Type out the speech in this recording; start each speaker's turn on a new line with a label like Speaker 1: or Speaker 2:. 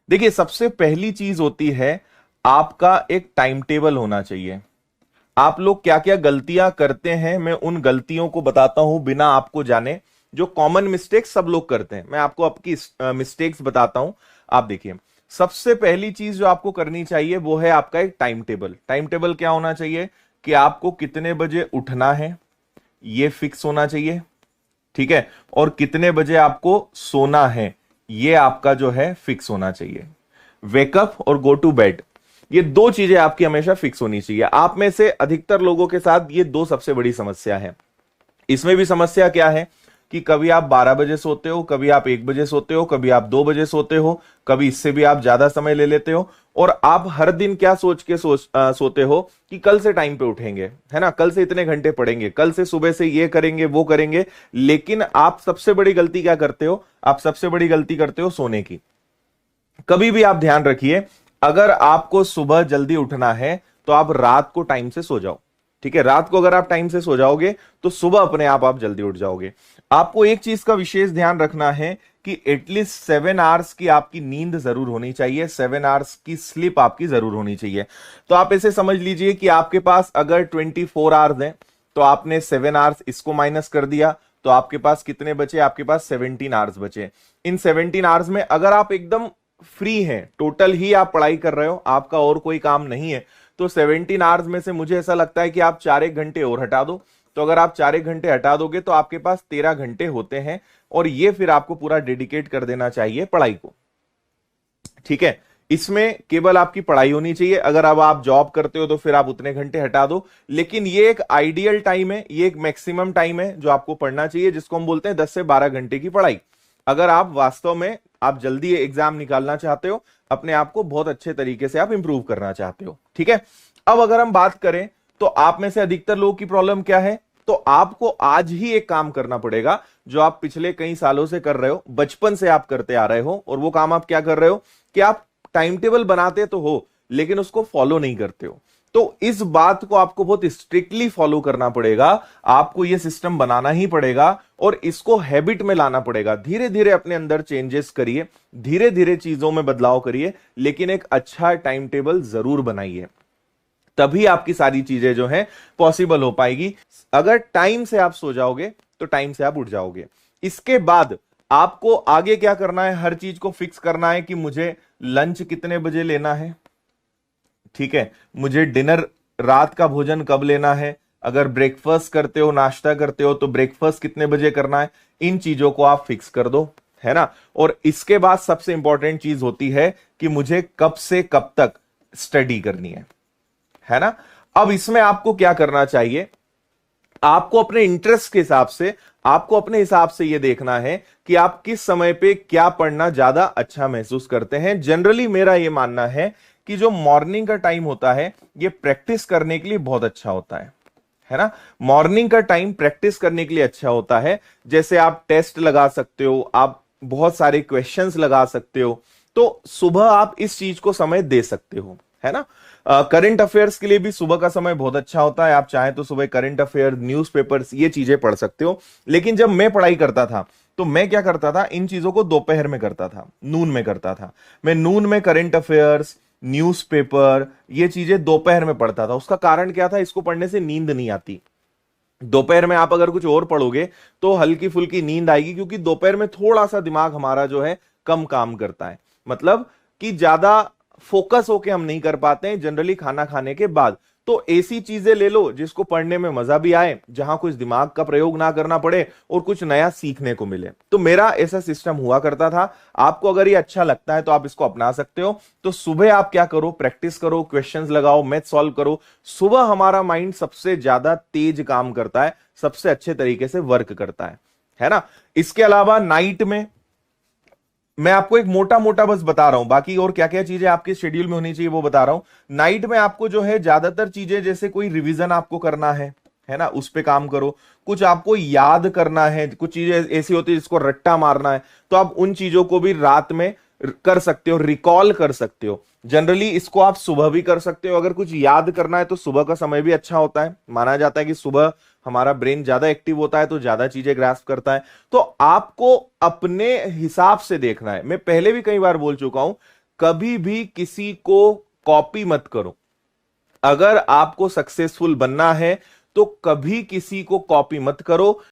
Speaker 1: देखिए, सबसे पहली चीज होती है आपका एक टाइम टेबल होना चाहिए। आप लोग क्या क्या गलतियां करते हैं, मैं उन गलतियों को बताता हूं बिना आपको जाने। जो कॉमन मिस्टेक्स सब लोग करते हैं, मैं आपको आपकी मिस्टेक्स बताता हूं। आप देखिए, सबसे पहली चीज जो आपको करनी चाहिए वो है आपका एक टाइम टेबल। टाइम टेबल क्या होना चाहिए कि आपको कितने बजे उठना है ये फिक्स होना चाहिए, ठीक है। और कितने बजे आपको सोना है ये आपका जो है फिक्स होना चाहिए। वेकअप और गो टू बेड, ये दो चीजें आपकी हमेशा फिक्स होनी चाहिए। आप में से अधिकतर लोगों के साथ ये दो सबसे बड़ी समस्या है। इसमें भी समस्या क्या है कि कभी आप 12 बजे सोते हो, कभी आप 1 बजे सोते हो, कभी आप 2 बजे सोते हो, कभी इससे भी आप ज्यादा समय ले लेते हो। और आप हर दिन क्या सोच के सोते हो कि कल से टाइम पे उठेंगे, है ना, कल से इतने घंटे पढ़ेंगे, कल से सुबह से ये करेंगे वो करेंगे। लेकिन आप सबसे बड़ी गलती क्या करते हो? आप सबसे बड़ी गलती करते हो सोने की। कभी भी आप ध्यान रखिए, अगर आपको सुबह जल्दी उठना है तो आप रात को टाइम से सो जाओ, ठीक है। रात को अगर आप टाइम से सो जाओगे तो सुबह अपने आप जल्दी उठ जाओगे। आपको एक चीज का विशेष ध्यान रखना है कि एटलीस्ट 7 आवर्स की आपकी नींद जरूर होनी चाहिए, 7 आवर्स की स्लीप आपकी जरूर होनी चाहिए। तो आप ऐसे समझ लीजिए कि आपके पास अगर 24 आवर्स है तो आपने 7 आवर्स इसको माइनस कर दिया, तो आपके पास कितने बचे? आपके पास 17 आवर्स बचे। इन 17 आवर्स में अगर आप एकदम फ्री हैं, टोटल ही आप पढ़ाई कर रहे हो, आपका और कोई काम नहीं है, तो 17 आवर्स में से मुझे ऐसा लगता है कि आप 4 1 घंटे और हटा दो। तो अगर आप 4 1 घंटे हटा दोगे तो आपके पास 13 घंटे होते हैं, और ये फिर आपको पूरा डेडिकेट कर देना चाहिए पढ़ाई को, ठीक है। इसमें केवल आपकी पढ़ाई होनी चाहिए। अगर अब आप जॉब करते हो तो फिर आप उतने घंटे हटा दो, लेकिन ये एक आइडियल टाइम है, ये एक मैक्सिमम टाइम है जो आपको पढ़ना चाहिए, जिसको हम बोलते हैं 10 से 12 घंटे की पढ़ाई। अगर आप वास्तव में आप जल्दी एग्जाम निकालना चाहते हो, अपने आप को बहुत अच्छे तरीके से आप इंप्रूव करना चाहते हो, ठीक है। अब अगर हम बात करें तो आप में से अधिकतर लोगों की प्रॉब्लम क्या है, तो आपको आज ही एक काम करना पड़ेगा जो आप पिछले कई सालों से कर रहे हो, बचपन से आप करते आ रहे हो। और वो काम आप क्या कर रहे हो कि आप टाइम टेबल बनाते तो हो लेकिन उसको फॉलो नहीं करते हो। तो इस बात को आपको बहुत स्ट्रिक्टली फॉलो करना पड़ेगा। आपको यह सिस्टम बनाना ही पड़ेगा और इसको हैबिट में लाना पड़ेगा। धीरे धीरे अपने अंदर चेंजेस करिए, धीरे धीरे चीजों में बदलाव करिए, लेकिन एक अच्छा टाइम टेबल जरूर बनाइए, तभी आपकी सारी चीजें जो है पॉसिबल हो पाएगी। अगर टाइम से आप सो जाओगे तो टाइम से आप उठ जाओगे। इसके बाद आपको आगे क्या करना है, हर चीज को फिक्स करना है कि मुझे लंच कितने बजे लेना है, ठीक है, मुझे डिनर, रात का भोजन कब लेना है, अगर ब्रेकफास्ट करते हो, नाश्ता करते हो, तो ब्रेकफास्ट कितने बजे करना है। इन चीजों को आप फिक्स कर दो, है ना। और इसके बाद सबसे इंपॉर्टेंट चीज होती है कि मुझे कब से कब तक स्टडी करनी है ना। अब इसमें आपको क्या करना चाहिए, आपको अपने इंटरेस्ट के हिसाब से, आपको अपने हिसाब से यह देखना है कि आप किस समय पे क्या पढ़ना ज्यादा अच्छा महसूस करते हैं। जनरली मेरा यह मानना है कि जो मॉर्निंग का टाइम होता है यह प्रैक्टिस करने के लिए बहुत अच्छा होता है ना। मॉर्निंग का टाइम प्रैक्टिस करने के लिए अच्छा होता है। जैसे आप टेस्ट लगा सकते हो, आप बहुत सारे क्वेश्चंस लगा सकते हो, तो सुबह आप इस चीज को समय दे सकते हो, है ना। करंट अफेयर्स के लिए भी सुबह का समय बहुत अच्छा होता है। आप चाहें तो सुबह करंट अफेयर, न्यूज़पेपर्स, ये चीजें पढ़ सकते हो। लेकिन जब मैं पढ़ाई करता था तो मैं क्या करता था, इन चीजों को दोपहर में करता था, नून में करता था। मैं नून में करंट अफेयर्स, न्यूज़पेपर, ये चीजें दोपहर में पढ़ता था। उसका कारण क्या था, इसको पढ़ने से नींद नहीं आती। दोपहर में आप अगर कुछ और पढ़ोगे तो हल्की फुल्की नींद आएगी, क्योंकि दोपहर में थोड़ा सा दिमाग हमारा जो है कम काम करता है, मतलब कि ज्यादा फोकस होके हम नहीं कर पाते हैं जनरली खाना खाने के बाद। तो ऐसी चीजें ले लो जिसको पढ़ने में मजा भी आए, जहां कुछ दिमाग का प्रयोग ना करना पड़े और कुछ नया सीखने को मिले। तो मेरा ऐसा सिस्टम हुआ करता था। आपको अगर ये अच्छा लगता है तो आप इसको अपना सकते हो। तो सुबह आप क्या करो, प्रैक्टिस करो, क्वेश्चंस लगाओ, मैथ सॉल्व करो। सुबह हमारा माइंड सबसे ज्यादा तेज काम करता है, सबसे अच्छे तरीके से वर्क करता है ना। इसके अलावा नाइट में मैं आपको एक मोटा मोटा बस बता रहा हूं, बाकी और क्या क्या चीजें आपके शेड्यूल में होनी चाहिए वो बता रहा हूं। नाइट में आपको जो है ज्यादातर चीजें, जैसे कोई रिवीजन आपको करना है ना, उस पे काम करो। कुछ आपको याद करना है, कुछ चीजें ऐसी होती है जिसको रट्टा मारना है, तो आप उन चीजों को भी रात में कर सकते हो, रिकॉल कर सकते हो। जनरली इसको आप सुबह भी कर सकते हो। अगर कुछ याद करना है तो सुबह का समय भी अच्छा होता है। माना जाता है कि सुबह हमारा ब्रेन ज्यादा एक्टिव होता है तो ज्यादा चीजें ग्रास्प करता है। तो आपको अपने हिसाब से देखना है। मैं पहले भी कई बार बोल चुका हूं, कभी भी किसी को कॉपी मत करो। अगर आपको सक्सेसफुल बनना है तो कभी किसी को कॉपी मत करो,